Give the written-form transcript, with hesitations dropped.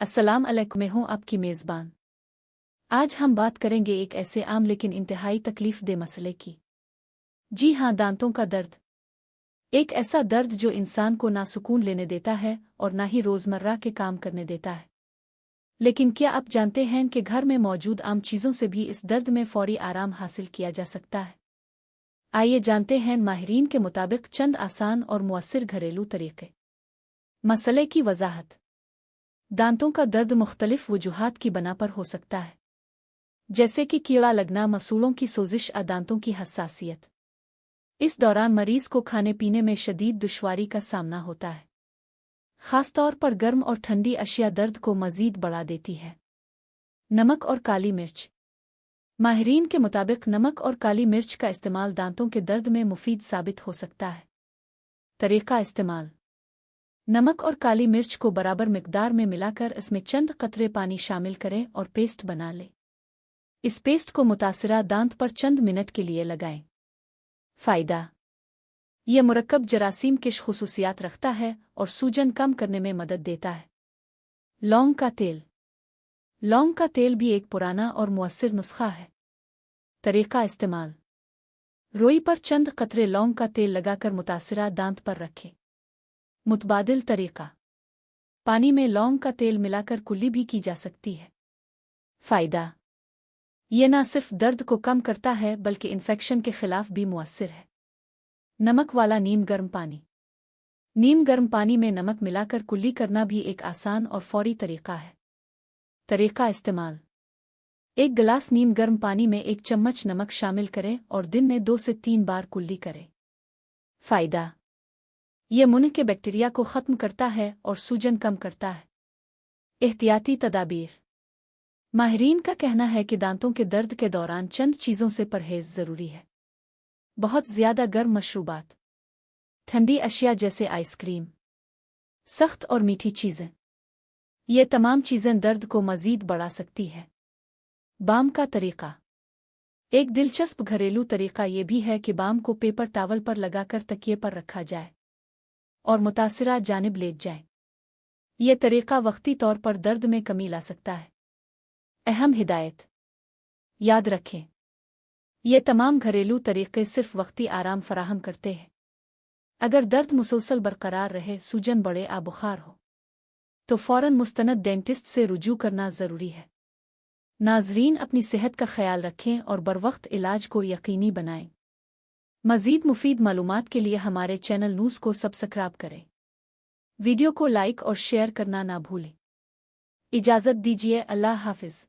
अस्सलाम अलैकुम, मैं हूँ आपकी मेज़बान। आज हम बात करेंगे एक ऐसे आम लेकिन इंतहाई तकलीफ दे मसले की। जी हाँ, दांतों का दर्द। एक ऐसा दर्द जो इंसान को ना सुकून लेने देता है और ना ही रोज़मर्रा के काम करने देता है। लेकिन क्या आप जानते हैं कि घर में मौजूद आम चीज़ों से भी इस दर्द में फौरी आराम हासिल किया जा सकता है? आइए जानते हैं माहिरीन के मुताबिक चंद आसान और मुअस्सिर घरेलू तरीके। मसले की वजाहत। दांतों का दर्द मुख्तलिफ वजूहात की बना पर हो सकता है, जैसे कि कीड़ा लगना, मसूड़ों की सोजिश या दांतों की हसासियत। इस दौरान मरीज को खाने पीने में शदीद दुश्वारी का सामना होता है। खास तौर पर गर्म और ठंडी अशिया दर्द को मजीद बढ़ा देती है। नमक और काली मिर्च। माहिरीन के मुताबिक नमक और काली मिर्च का इस्तेमाल दांतों के दर्द में मुफीद साबित हो सकता है। तरीका इस्तेमाल। नमक और काली मिर्च को बराबर मिकदार में मिलाकर इसमें चंद कतरे पानी शामिल करें और पेस्ट बना लें। इस पेस्ट को मुतासिरा दांत पर चंद मिनट के लिए लगाएं। फ़ायदा। यह मुरक्कब जरासीम किश खुसूसियात रखता है और सूजन कम करने में मदद देता है। लौंग का तेल। लौंग का तेल भी एक पुराना और मुअस्सिर नुस्खा है। तरीका इस्तेमाल। रोई पर चंद कतरे लौंग का तेल लगाकर मुतासिरा दांत पर रखें। मुतबादिल तरीका। पानी में लौंग का तेल मिलाकर कुल्ली भी की जा सकती है। फ़ायदा। ये न सिर्फ दर्द को कम करता है बल्कि इन्फेक्शन के खिलाफ भी मुअस्सिर है। नमक वाला नीम गर्म पानी। नीम गर्म पानी में नमक मिलाकर कुल्ली करना भी एक आसान और फौरी तरीका है। तरीका इस्तेमाल। एक गिलास नीम गर्म पानी में 1 चम्मच नमक शामिल करें और दिन में 2 से 3 बार कुल्ली करें। फ़ायदा। यह मुंह के बैक्टीरिया को ख़त्म करता है और सूजन कम करता है। एहतियाती तदाबीर। माहिरीन का कहना है कि दांतों के दर्द के दौरान चंद चीज़ों से परहेज ज़रूरी है। बहुत ज़्यादा गर्म मशरूबात, ठंडी अशिया जैसे आइसक्रीम, सख्त और मीठी चीज़ें। ये तमाम चीज़ें दर्द को मज़ीद बढ़ा सकती है। बाम का तरीका। एक दिलचस्प घरेलू तरीका ये भी है कि बाम को पेपर टॉवल पर लगाकर तकिए पर रखा जाए और मुतासिरा जानिब लेट जाए। यह तरीका वक्ती तौर पर दर्द में कमी ला सकता है। अहम हिदायत। याद रखें, ये तमाम घरेलू तरीके सिर्फ वक्ती आराम फराहम करते हैं। अगर दर्द मुसलसल बरकरार रहे, सूजन बढ़े या बुखार हो, तो फ़ौरन मुस्तनद डेंटिस्ट से रुजू करना ज़रूरी है। नाज़रीन, अपनी सेहत का ख्याल रखें और बरवक्त इलाज को यकीनी बनाएं। मज़ीद मुफीद मालूमात के लिए हमारे चैनल न्यूज़ को सब्सक्राइब करें। वीडियो को लाइक और शेयर करना ना भूलें। इजाज़त दीजिए। अल्लाह हाफ़िज़।